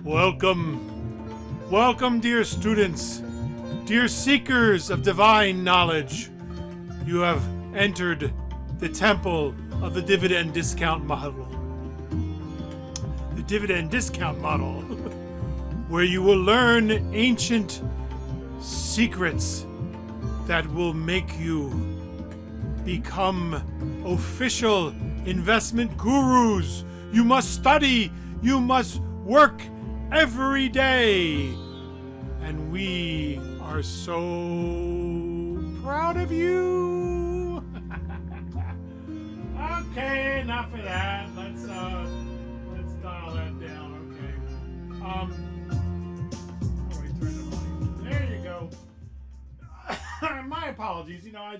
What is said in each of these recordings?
Welcome, welcome, dear students, dear seekers of divine knowledge. You have entered the temple of the dividend discount model. The dividend discount model, where you will learn ancient secrets that will make you become official investment gurus. You must study, you must work every day. And we are so proud of you. Okay, enough of that. Let's dial that down. Okay. Oh, wait, turn the volume. There you go. My apologies. You know,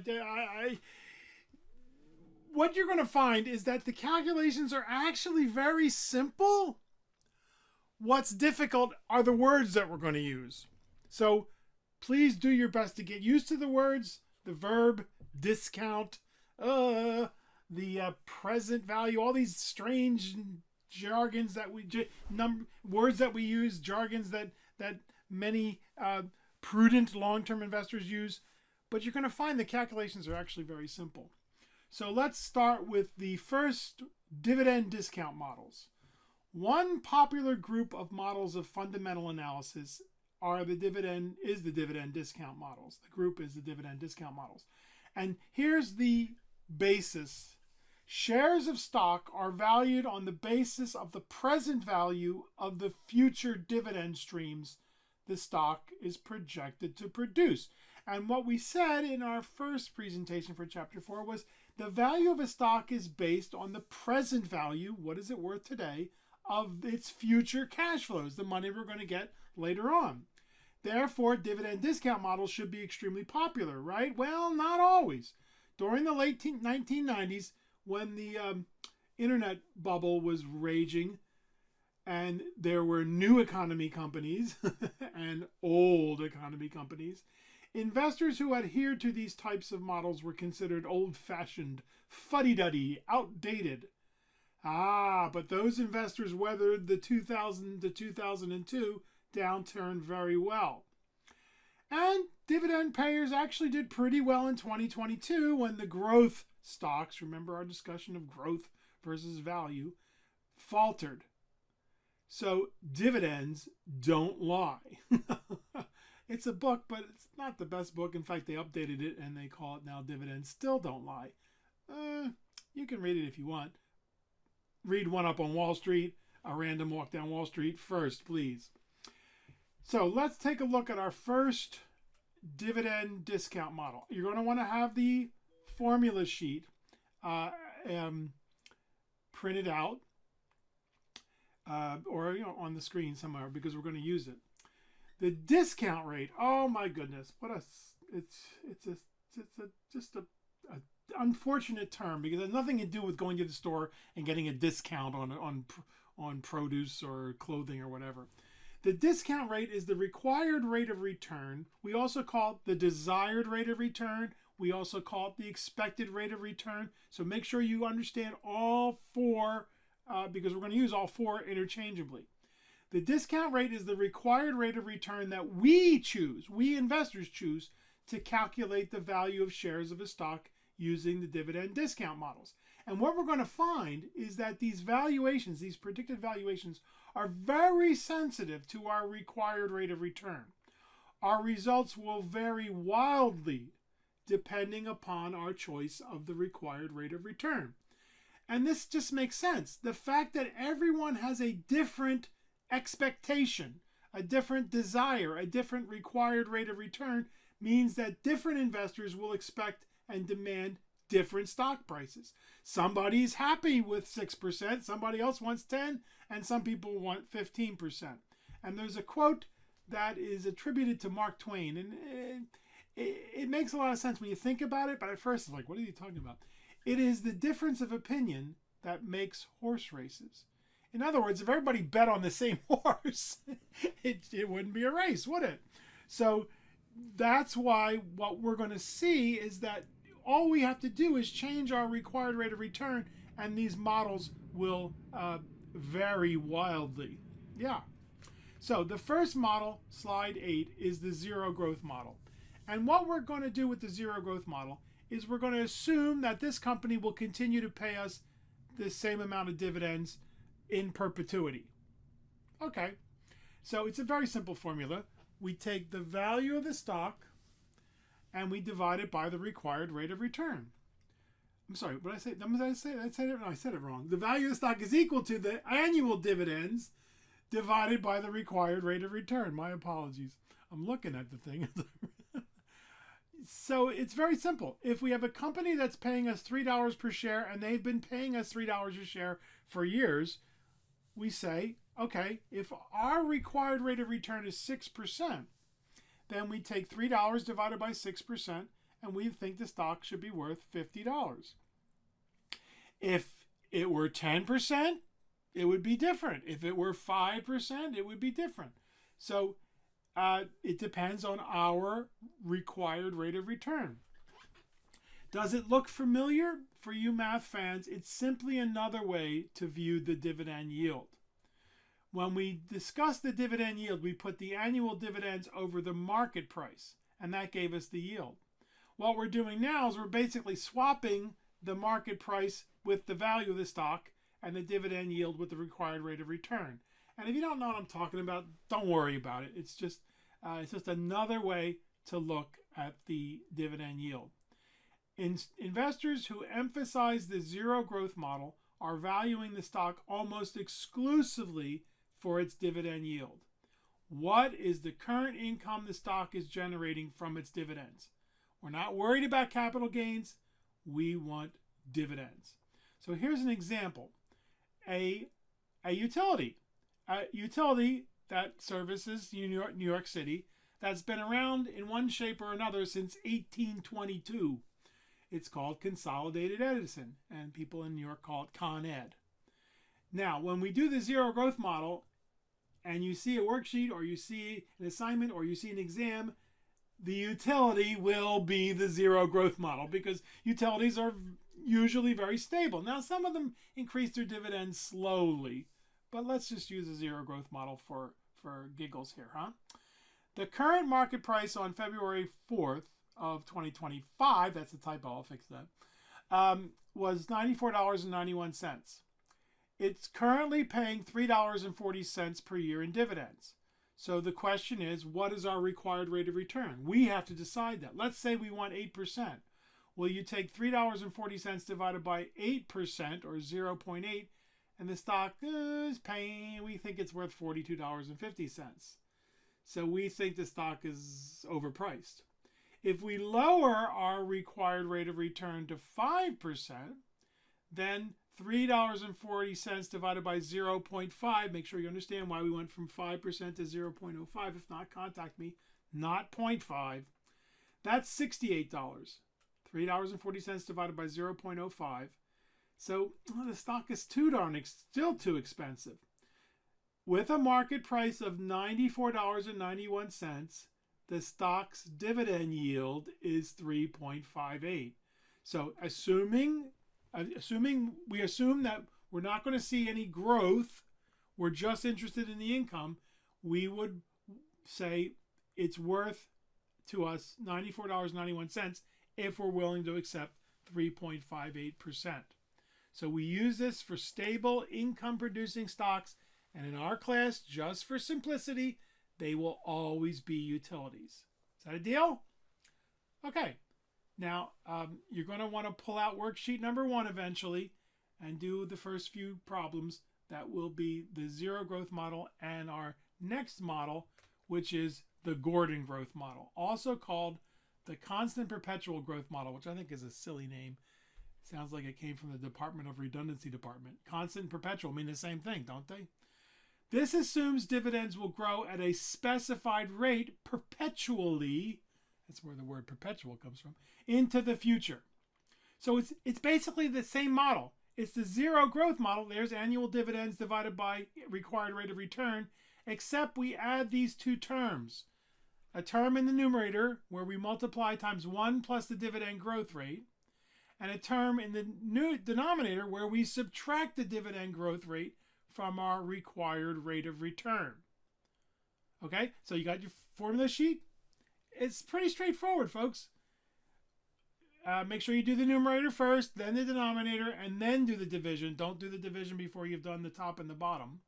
what you're going to find is that the calculations are actually very simple. What's difficult are the words that we're going to use. So please do your best to get used to the words, the verb, discount, the present value, all these strange jargons that words that we use, jargons that many prudent long-term investors use. But you're going to find the calculations are actually very simple. So let's start with the first dividend discount models. One popular group of models of fundamental analysis is the dividend discount models. The group is the dividend discount models. And here's the basis. Shares of stock are valued on the basis of the present value of the future dividend streams the stock is projected to produce. And what we said in our first presentation for Chapter 4 was the value of a stock is based on the present value, what is it worth today, of its future cash flows, the money we're going to get later on. Therefore, dividend discount models should be extremely popular, right? Well, not always. During the late 1990s, when the internet bubble was raging and there were new economy companies and old economy companies, investors who adhered to these types of models were considered old-fashioned, fuddy-duddy, outdated. But those investors weathered the 2000 to 2002 downturn very well. And dividend payers actually did pretty well in 2022 when the growth stocks, remember our discussion of growth versus value, faltered. So dividends don't lie. It's a book, but it's not the best book. In fact, they updated it and they call it now Dividends Still Don't Lie. You can read it if you want. Read One Up on Wall Street, A Random Walk Down Wall Street first, please. So let's take a look at our first dividend discount model. You're going to want to have the formula sheet printed out or on the screen somewhere because we're going to use it. The discount rate, oh my goodness, it's just a unfortunate term because it has nothing to do with going to the store and getting a discount on produce or clothing or whatever. The discount rate is the required rate of return. We also call it the desired rate of return. We also call it the expected rate of return. So make sure you understand all four because we're going to use all four interchangeably. The discount rate is the required rate of return that we investors choose to calculate the value of shares of a stock using the dividend discount models. And what we're going to find is that these valuations, these predicted valuations, are very sensitive to our required rate of return. Our results will vary wildly depending upon our choice of the required rate of return. And this just makes sense. The fact that everyone has a different expectation, a different desire, a different required rate of return means that different investors will expect and demand different stock prices. Somebody's happy with 6%, somebody else wants 10, and some people want 15%. And there's a quote that is attributed to Mark Twain, and it makes a lot of sense when you think about it, but at first it's like, what are you talking about? It is the difference of opinion that makes horse races. In other words, if everybody bet on the same horse, it wouldn't be a race, would it? So that's why what we're going to see is that all we have to do is change our required rate of return, and these models will vary wildly. Yeah. So the first model, slide 8, is the zero growth model. And what we're going to do with the zero growth model is we're going to assume that this company will continue to pay us the same amount of dividends in perpetuity. Okay, so it's a very simple formula. We take the value of the stock and we divide it by the required rate of return. I'm sorry, what did I say? I said it wrong. The value of the stock is equal to the annual dividends divided by the required rate of return. My apologies. I'm looking at the thing. So it's very simple. If we have a company that's paying us $3 per share and they've been paying us $3 a share for years, we say, okay, if our required rate of return is 6%, then we take $3 divided by 6%, and we think the stock should be worth $50. If it were 10%, it would be different. If it were 5%, it would be different. So it depends on our required rate of return. Does it look familiar? For you math fans, it's simply another way to view the dividend yield. When we discuss the dividend yield, we put the annual dividends over the market price, and that gave us the yield. What we're doing now is we're basically swapping the market price with the value of the stock and the dividend yield with the required rate of return. And if you don't know what I'm talking about, don't worry about it. It's just another way to look at the dividend yield. Investors who emphasize the zero growth model are valuing the stock almost exclusively for its dividend yield. What is the current income the stock is generating from its dividends? We're not worried about capital gains. We want dividends. So here's an example. A utility that services New York City that's been around in one shape or another since 1822. It's called Consolidated Edison, and people in New York call it Con Ed. Now, when we do the zero growth model, and you see a worksheet, or you see an assignment, or you see an exam, the utility will be the zero growth model, because utilities are usually very stable. Now, some of them increase their dividends slowly, but let's just use a zero growth model for giggles here, huh? The current market price on February 4th of 2025, that's a typo, I'll fix that, was $94.91. It's currently paying $3.40 per year in dividends. So the question is, what is our required rate of return? We have to decide that. Let's say we want 8%. Well, you take $3.40 divided by 8%, or 0.8, and the stock is paying, we think it's worth $42.50. So we think the stock is overpriced. If we lower our required rate of return to 5%, then $3.40 divided by 0.5, make sure you understand why we went from 5% to 0.05. If not, contact me, not 0.5. That's $68. $3.40 divided by 0.05. So the stock is still too expensive. With a market price of $94.91, the stock's dividend yield is 3.58. So we assume that we're not going to see any growth, we're just interested in the income, we would say it's worth to us $94.91 if we're willing to accept 3.58%. So we use this for stable income producing stocks, and in our class, just for simplicity, they will always be utilities. Is that a deal? Okay. Now, you're going to want to pull out worksheet number 1 eventually and do the first few problems. That will be the zero growth model and our next model, which is the Gordon growth model, also called the constant perpetual growth model, which I think is a silly name. Sounds like it came from the Department of Redundancy Department. Constant and perpetual mean the same thing, don't they? This assumes dividends will grow at a specified rate perpetually, that's where the word perpetual comes from, into the future. So it's basically the same model. It's the zero growth model. There's annual dividends divided by required rate of return, except we add these two terms. A term in the numerator where we multiply times 1 plus the dividend growth rate, and a term in the new denominator where we subtract the dividend growth rate from our required rate of return. Okay, so you got your formula sheet. It's pretty straightforward, folks. Make sure you do the numerator first, then the denominator, and then do the division. Don't do the division before you've done the top and the bottom.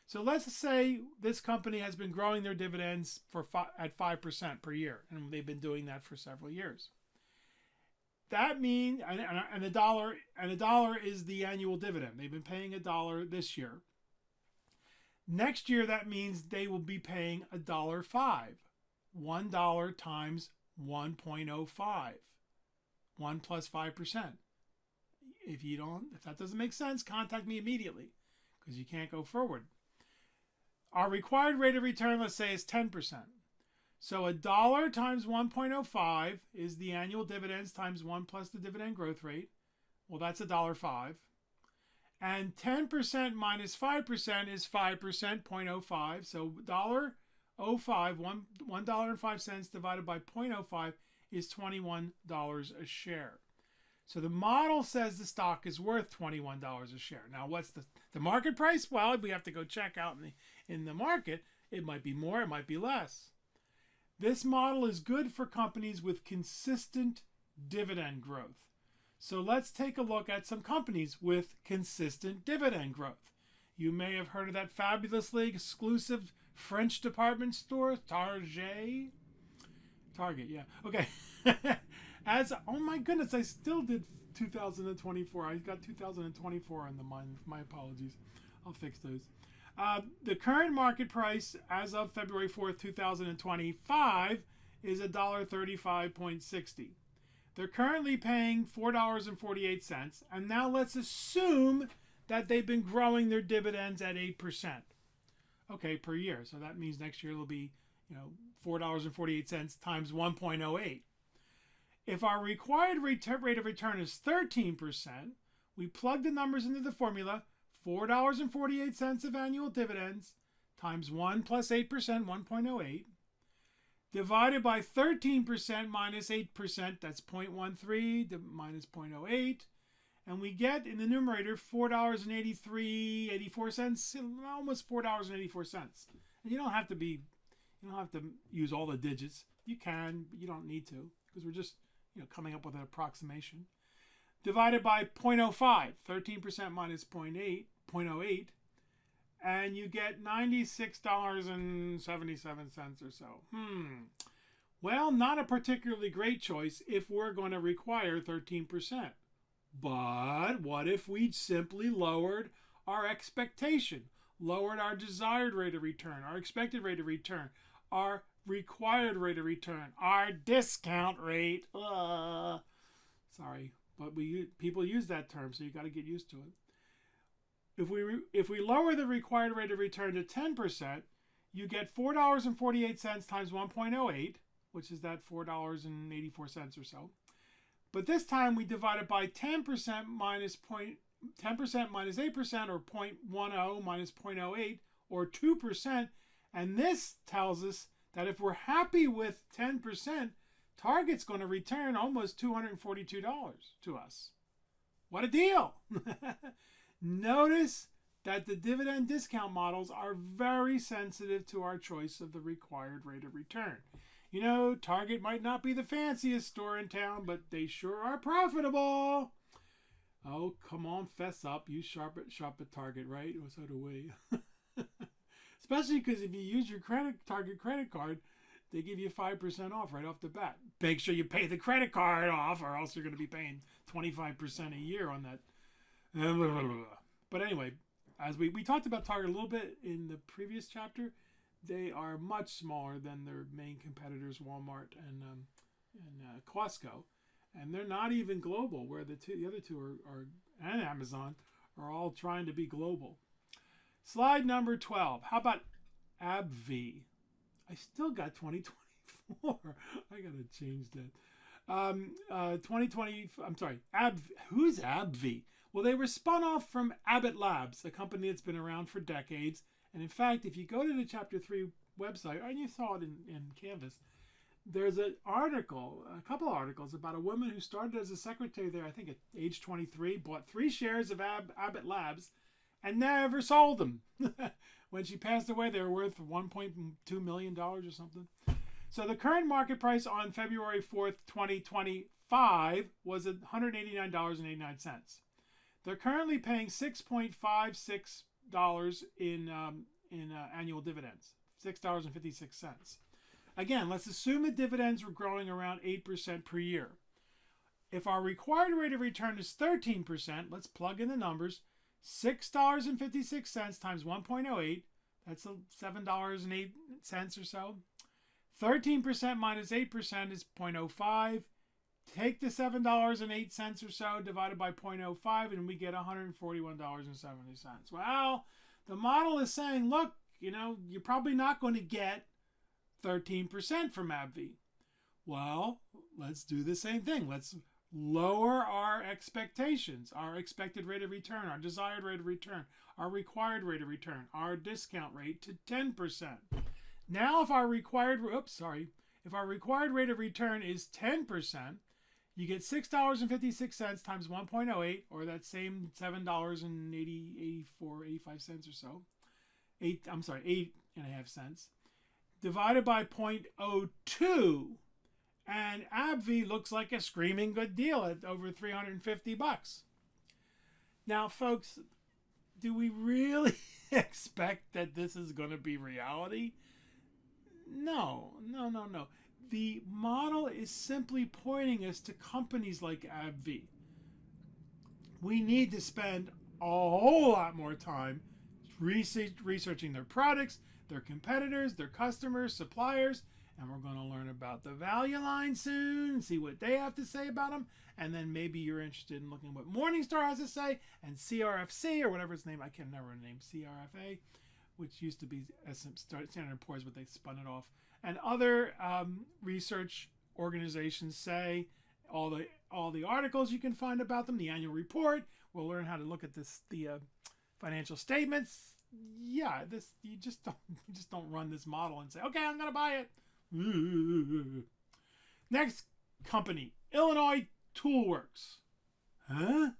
So let's say this company has been growing their dividends at 5% per year, and they've been doing that for several years. That means, and a dollar is the annual dividend. They've been paying $1 this year. Next year, that means they will be paying $1.05. $1 times 1.05. 1 plus 5%. If that doesn't make sense, contact me immediately because you can't go forward. Our required rate of return, let's say, is 10%. So $1 times 1.05 is the annual dividends times 1 plus the dividend growth rate. Well, that's $1.05. And 10% minus 5% is 5%, 0.05. So $1.05, $1.05 divided by 0.05 is $21 a share. So the model says the stock is worth $21 a share. Now, what's the market price? Well, we have to go check out in the market. It might be more, it might be less. This model is good for companies with consistent dividend growth. So let's take a look at some companies with consistent dividend growth. You may have heard of that fabulously exclusive French department store, Target, yeah. Okay. Oh my goodness, I still did 2024. I got 2024 in the mind. My apologies. I'll fix those. The current market price as of February 4th, 2025 is $1.35.60. They're currently paying $4.48. And now let's assume that they've been growing their dividends at 8%. Okay, per year. So that means next year it'll be, $4.48 times 1.08. If our required rate of return is 13%, we plug the numbers into the formula. $4.48 of annual dividends times 1 plus 8%, 1.08, divided by 13% minus 8%, that's 0.13 minus 0.08, and we get in the numerator $4.84, almost $4.84. And you don't have to use all the digits. You can, but you don't need to, because we're just coming up with an approximation. Divided by 0.05, 13% minus 0.08, and you get $96.77 or so. Well, not a particularly great choice if we're going to require 13%. But what if we simply lowered our expectation, lowered our desired rate of return, our expected rate of return, our required rate of return, our discount rate? Sorry, but people use that term, so you got to get used to it. If we lower the required rate of return to 10%, you get $4.48 times 1.08, which is that $4.84 or so. But this time we divide it by 10% minus 8%, or 0.10 minus 0.08, or 2%. And this tells us that if we're happy with 10%, Target's going to return almost $242 to us. What a deal! Notice that the dividend discount models are very sensitive to our choice of the required rate of return. Target might not be the fanciest store in town, but they sure are profitable. Oh, come on, fess up. You shop at Target, right? Or so do we. Especially because if you use your Target credit card, they give you 5% off right off the bat. Make sure you pay the credit card off, or else you're going to be paying 25% a year on that. But anyway, as we talked about Target a little bit in the previous chapter, they are much smaller than their main competitors, Walmart and Costco, and they're not even global. Where the other two are and Amazon are all trying to be global. Slide number 12. How about AbbVie? I still got 2024. I gotta change that. 2020. I'm sorry. Who's AbbVie? Well, they were spun off from Abbott Labs, a company that's been around for decades. And in fact, if you go to the Chapter 3 website, and you saw it in Canvas, there's a couple articles about a woman who started as a secretary there, I think at age 23, bought 3 shares of Abbott Labs, and never sold them. When she passed away, they were worth $1.2 million or something. So the current market price on February 4th, 2025 was $189.89. They're currently paying $6.56 in annual dividends, $6.56. Again, let's assume the dividends were growing around 8% per year. If our required rate of return is 13%, let's plug in the numbers. $6.56 times 1.08, that's $7.08 or so. 13% minus 8% is 0.05. Take the $7.08 or so divided by 0.05 and we get $141.70. Well, the model is saying, look, you're probably not going to get 13% from AbbVie. Well, let's do the same thing. Let's lower our expectations, our expected rate of return, our desired rate of return, our required rate of return, our discount rate to 10%. Now, if our required rate of return is 10%, you get $6.56 times 1.08, or that same $7.85 or so. 8.5 cents, divided by 0.02. And AbbVie looks like a screaming good deal at over $350. Now, folks, do we really expect that this is going to be reality? No. The model is simply pointing us to companies like AbbVie. We need to spend a whole lot more time researching their products, their competitors, their customers, suppliers, and we're going to learn about the value line soon, see what they have to say about them, and then maybe you're interested in looking at what Morningstar has to say, and CRFC, or whatever its name, I can't remember the name, CRFA, which used to be Standard & Poor's, but they spun it off. And other research organizations say all the articles you can find about them, the annual report. We'll learn how to look at the financial statements. Yeah, you just don't run this model and say, okay, I'm gonna buy it. Next company, Illinois Toolworks. Huh?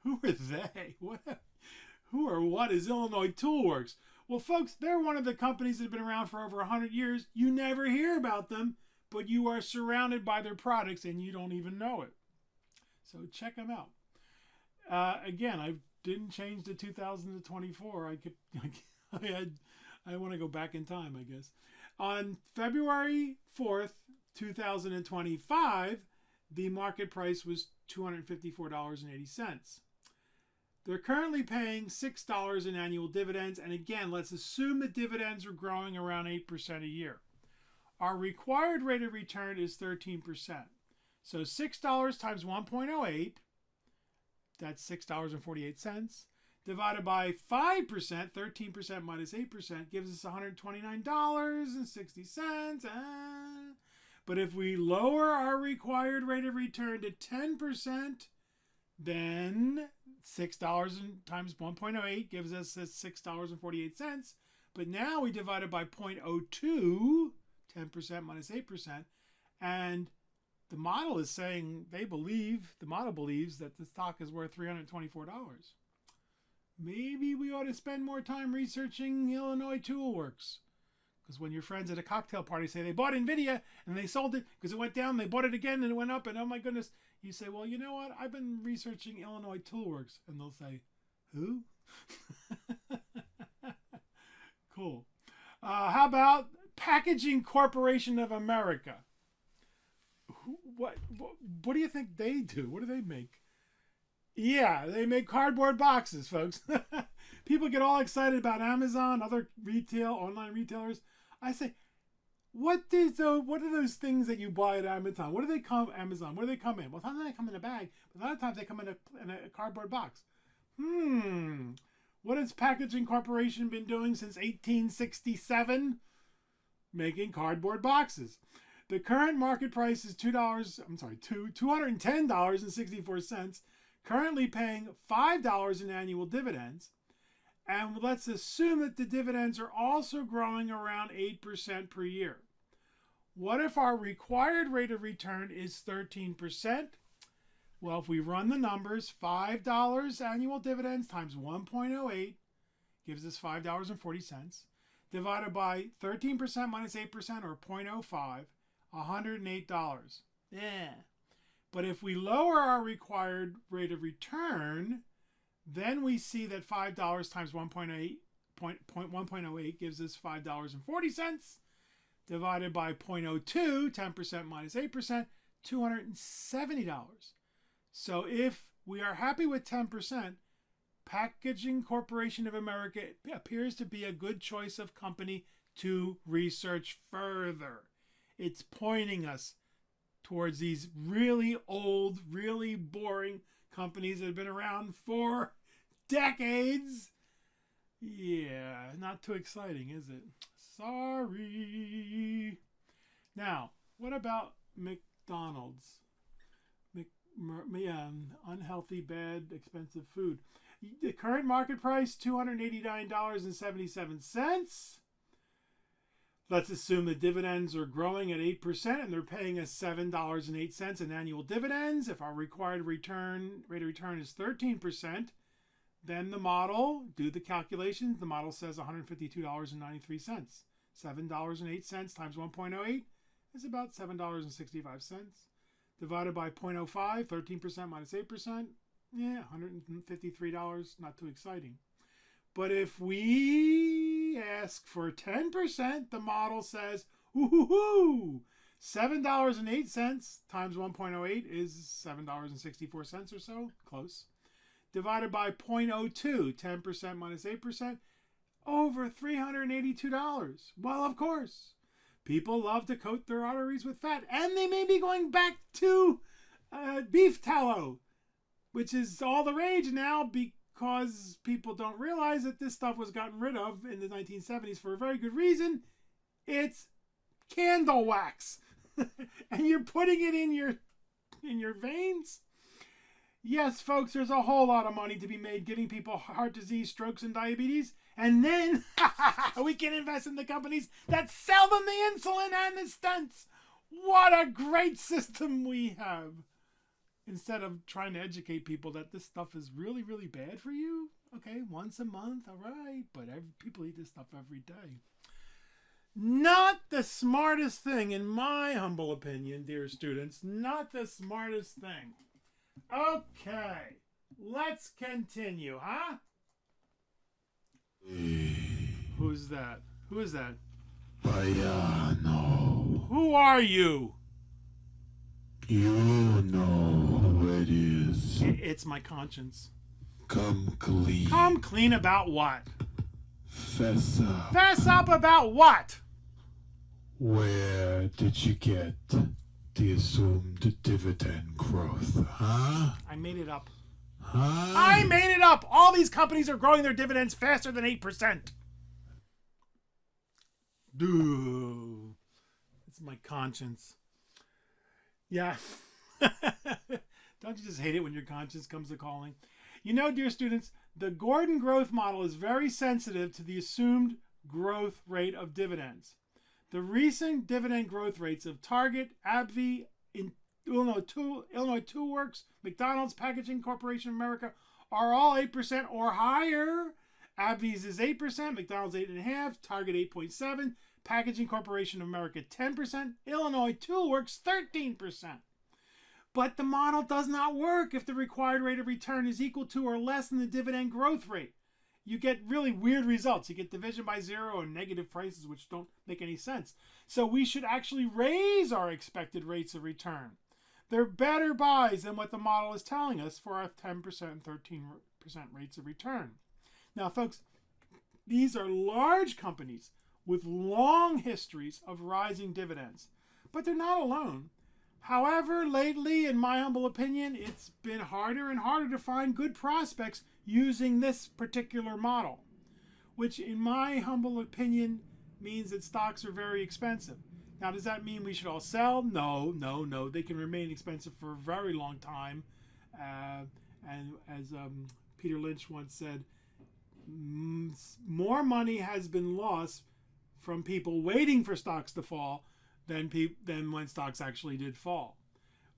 Who are they? What is Illinois Toolworks? Well, folks, they're one of the companies that have been around for over 100 years. You never hear about them, but you are surrounded by their products and you don't even know it. So check them out. Again, I didn't change to 2024. I want to go back in time, I guess. On February 4th, 2025, the market price was $254.80. They're currently paying $6 in annual dividends. And again, let's assume the dividends are growing around 8% a year. Our required rate of return is 13%. So $6 times 1.08, that's $6.48, divided by 5%, 13% minus 8%, gives us $129.60. But if we lower our required rate of return to 10%, then $6 times 1.08 gives us $6.48. But now we divide it by 0.02, 10% minus 8%, and the model is saying the model believes that the stock is worth $324. Maybe we ought to spend more time researching Illinois Toolworks. Because when your friends at a cocktail party say they bought NVIDIA and they sold it because it went down, they bought it again and it went up, and oh my goodness, you say, well, you know what? I've been researching Illinois Toolworks. And they'll say, who? Cool. How about Packaging Corporation of America? What do you think they do? What do they make? Yeah, they make cardboard boxes, folks. People get all excited about Amazon, other online retailers. I say, what are those things that you buy at Amazon? What do they come in? Well, sometimes they come in a bag, but a lot of times they come in a cardboard box. What has Packaging Corporation been doing since 1867? Making cardboard boxes. The current market price is $210.64, currently paying $5 in annual dividends. And let's assume that the dividends are also growing around 8% per year. What if our required rate of return is 13%? Well, if we run the numbers, $5 annual dividends times 1.08 gives us $5.40. Divided by 13% minus 8% or 0.05, $108. Yeah. But if we lower our required rate of return, then we see that $5 times 1.08 gives us $5.40. Divided by 0.02, 10% minus 8%, $270. So if we are happy with 10%, Packaging Corporation of America appears to be a good choice of company to research further. It's pointing us towards these really old, really boring companies that have been around for decades. Yeah, not too exciting, is it? Sorry. Now, what about McDonald's? Unhealthy, bad, expensive food. The current market price, $289.77. Let's assume the dividends are growing at 8% and they're paying us $7.08 in annual dividends. If our required rate of return is 13%, then the model, do the calculations, the model says $152.93. $7.08 times 1.08 is about $7.65. Divided by 0.05, 13% minus 8%, yeah, $153, not too exciting. But if we ask for 10%, the model says, woohoo, $7.08 times 1.08 is $7.64 or so, close. Divided by 0.02, 10% minus 8%, over $382. Well, of course, people love to coat their arteries with fat, and they may be going back to beef tallow, which is all the rage now because people don't realize that this stuff was gotten rid of in the 1970s for a very good reason. It's candle wax, and you're putting it in your veins. Yes, folks, there's a whole lot of money to be made giving people heart disease, strokes, and diabetes. And then we can invest in the companies that sell them the insulin and the stents. What a great system we have. Instead of trying to educate people that this stuff is really, really bad for you. Okay, once a month, all right. But people eat this stuff every day. Not the smartest thing, in my humble opinion, dear students. Not the smartest thing. Okay, let's continue, huh? Who's that? Who is that? Bayano. Who are you? You know who it is. It's my conscience. Come clean. Come clean about what? Fess up. Fess up about what? Where did you get the assumed dividend growth, huh? I made it up. Huh? I made it up! All these companies are growing their dividends faster than 8%. Dude. It's my conscience. Yeah. Don't you just hate it when your conscience comes to calling? You know, dear students, the Gordon growth model is very sensitive to the assumed growth rate of dividends. The recent dividend growth rates of Target, AbbVie, Illinois Tool Works, McDonald's, Packaging Corporation of America are all 8% or higher. AbbVie's is 8%, McDonald's 8.5%, Target 8.7%, Packaging Corporation of America 10%, Illinois Tool Works 13%. But the model does not work if the required rate of return is equal to or less than the dividend growth rate. You get really weird results. You get division by zero and negative prices, which don't make any sense. So we should actually raise our expected rates of return. They're better buys than what the model is telling us for our 10% and 13% rates of return. Now, folks, these are large companies with long histories of rising dividends, but they're not alone. However, lately, in my humble opinion, it's been harder and harder to find good prospects using this particular model, which in my humble opinion means that stocks are very expensive. Now, does that mean we should all sell? No. They can remain expensive for a very long time. And as Peter Lynch once said, more money has been lost from people waiting for stocks to fall than when stocks actually did fall.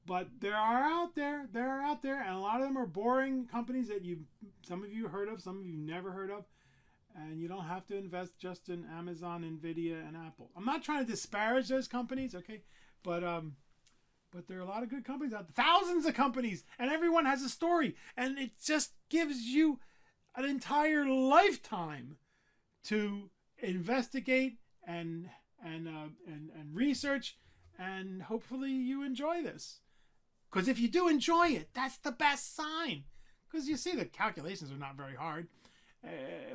But they're out there, and a lot of them are boring companies that some of you heard of, some of you never heard of. And you don't have to invest just in Amazon, Nvidia, and Apple. I'm not trying to disparage those companies, okay? But there are a lot of good companies out there. Thousands of companies, and everyone has a story. And it just gives you an entire lifetime to investigate and research, and hopefully you enjoy this. Because if you do enjoy it, that's the best sign. Because you see the calculations are not very hard.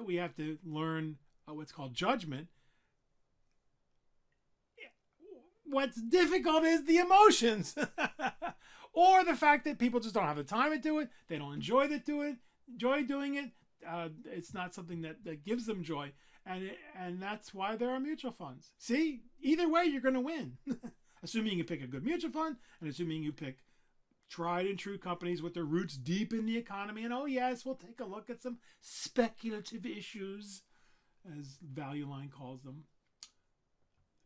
We have to learn what's called judgment. What's difficult is the emotions. Or the fact that people just don't have the time to do it. They don't enjoy doing it. It's not something that gives them joy. And that's why there are mutual funds. See, either way, you're going to win. Assuming you pick a good mutual fund, and assuming you pick tried and true companies with their roots deep in the economy. And oh yes, we'll take a look at some speculative issues, as Value Line calls them.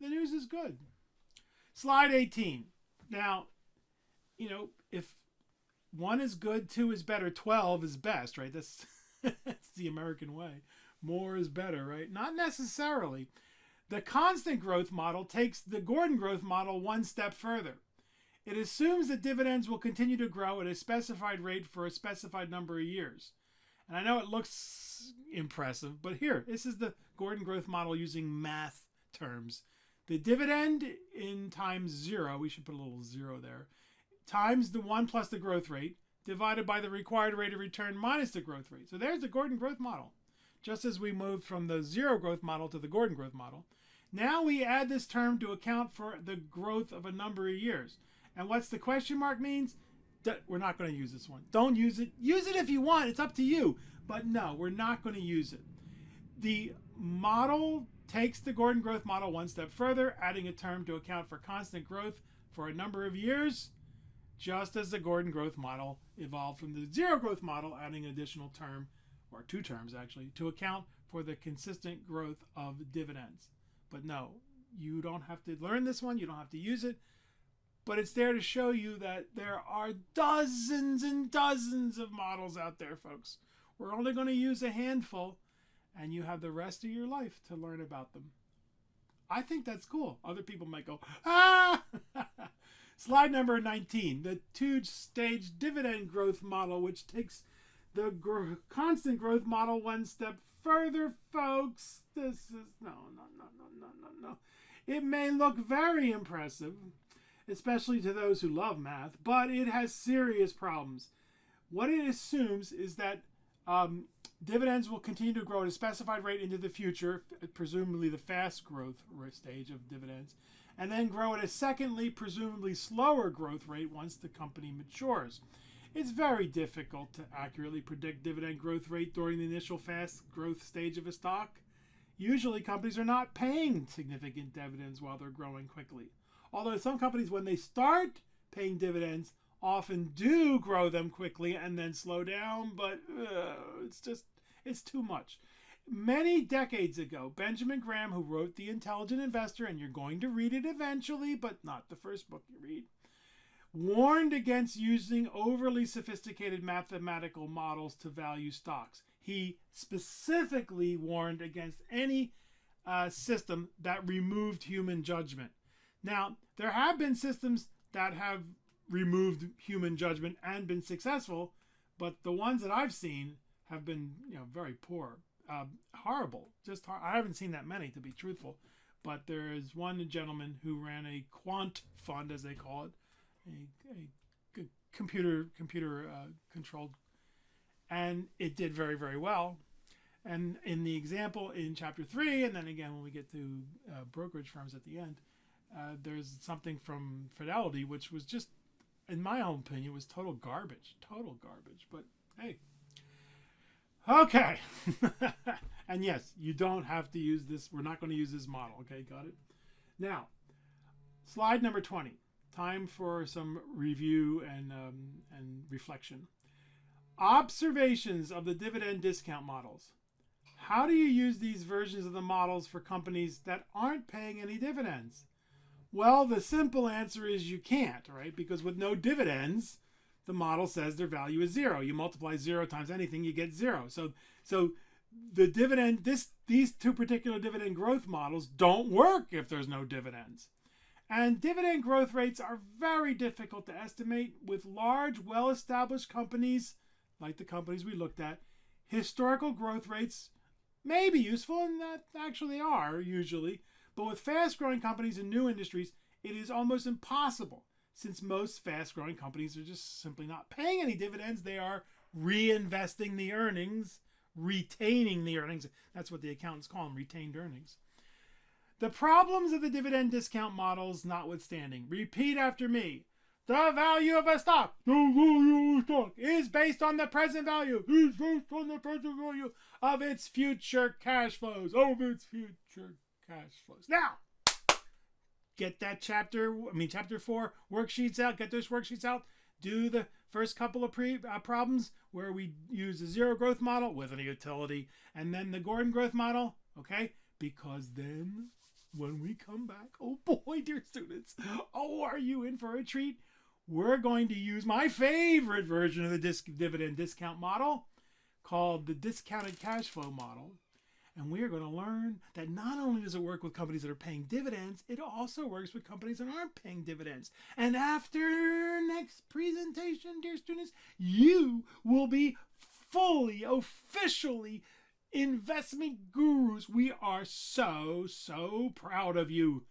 The news is good. Slide 18. Now, if 1 is good, 2 is better, 12 is best, right? That's the American way. More is better, right? Not necessarily. The constant growth model takes the Gordon growth model one step further. It assumes that dividends will continue to grow at a specified rate for a specified number of years. And I know it looks impressive, but here, this is the Gordon growth model using math terms. The dividend in times 0, we should put a little 0 there, times the 1 plus the growth rate, divided by the required rate of return minus the growth rate. So there's the Gordon growth model. Just as we moved from the 0 growth model to the Gordon growth model. Now we add this term to account for the growth of a number of years. And what's the question mark means? We're not going to use this one. Don't use it. Use it if you want. It's up to you. But no, we're not going to use it. The model takes the Gordon growth model one step further, adding a term to account for constant growth for a number of years, just as the Gordon growth model evolved from the 0 growth model, adding an additional term, or 2 terms actually, to account for the consistent growth of dividends. But no, you don't have to learn this one. You don't have to use it. But it's there to show you that there are dozens and dozens of models out there, folks. We're only going to use a handful, and you have the rest of your life to learn about them. I think that's cool. Other people might go, ah! Slide number 19, the 2-stage dividend growth model, which takes the constant growth model one step further, folks. This is, no. It may look very impressive, especially to those who love math, but it has serious problems. What it assumes is that dividends will continue to grow at a specified rate into the future, presumably the fast growth stage of dividends, and then grow at a secondly, presumably slower growth rate once the company matures. It's very difficult to accurately predict dividend growth rate during the initial fast growth stage of a stock. Usually companies are not paying significant dividends while they're growing quickly. Although some companies, when they start paying dividends, often do grow them quickly and then slow down, but it's too much. Many decades ago, Benjamin Graham, who wrote The Intelligent Investor, and you're going to read it eventually, but not the first book you read, warned against using overly sophisticated mathematical models to value stocks. He specifically warned against any system that removed human judgment. Now, there have been systems that have removed human judgment and been successful, but the ones that I've seen have been, very poor, horrible. I haven't seen that many, to be truthful, but there is one gentleman who ran a quant fund, as they call it, a computer controlled, and it did very, very well. And in the example in chapter 3, and then again when we get to brokerage firms at the end, there's something from Fidelity, which was just, in my own opinion, was total garbage. But hey, okay. And yes, you don't have to use this. We're not going to use this model. Okay, got it? Now, slide number 20. Time for some review and reflection. Observations of the dividend discount models. How do you use these versions of the models for companies that aren't paying any dividends? Well, the simple answer is you can't, right? Because with no dividends, the model says their value is 0. You multiply 0 times anything, you get 0. So the dividend, these two particular dividend growth models don't work if there's no dividends. And dividend growth rates are very difficult to estimate with large, well-established companies, like the companies we looked at. Historical growth rates may be useful, and that actually are usually, but with fast-growing companies in new industries, it is almost impossible, since most fast-growing companies are just simply not paying any dividends. They are reinvesting the earnings, retaining the earnings. That's what the accountants call them, retained earnings. The problems of the dividend discount models notwithstanding, repeat after me. The value of a stock, is based on the present value, of its future cash flows, Now, get that chapter 4 worksheets out. Get those worksheets out. Do the first couple of problems where we use a zero growth model with a utility, and then the Gordon growth model, okay? Because then when we come back, oh boy, dear students, oh, are you in for a treat? We're going to use my favorite version of the dividend discount model called the discounted cash flow model. And we are going to learn that not only does it work with companies that are paying dividends, it also works with companies that aren't paying dividends. And after next presentation, dear students, you will be fully, officially investment gurus. We are so, so proud of you.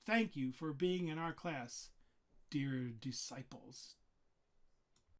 Thank you for being in our class, dear disciples.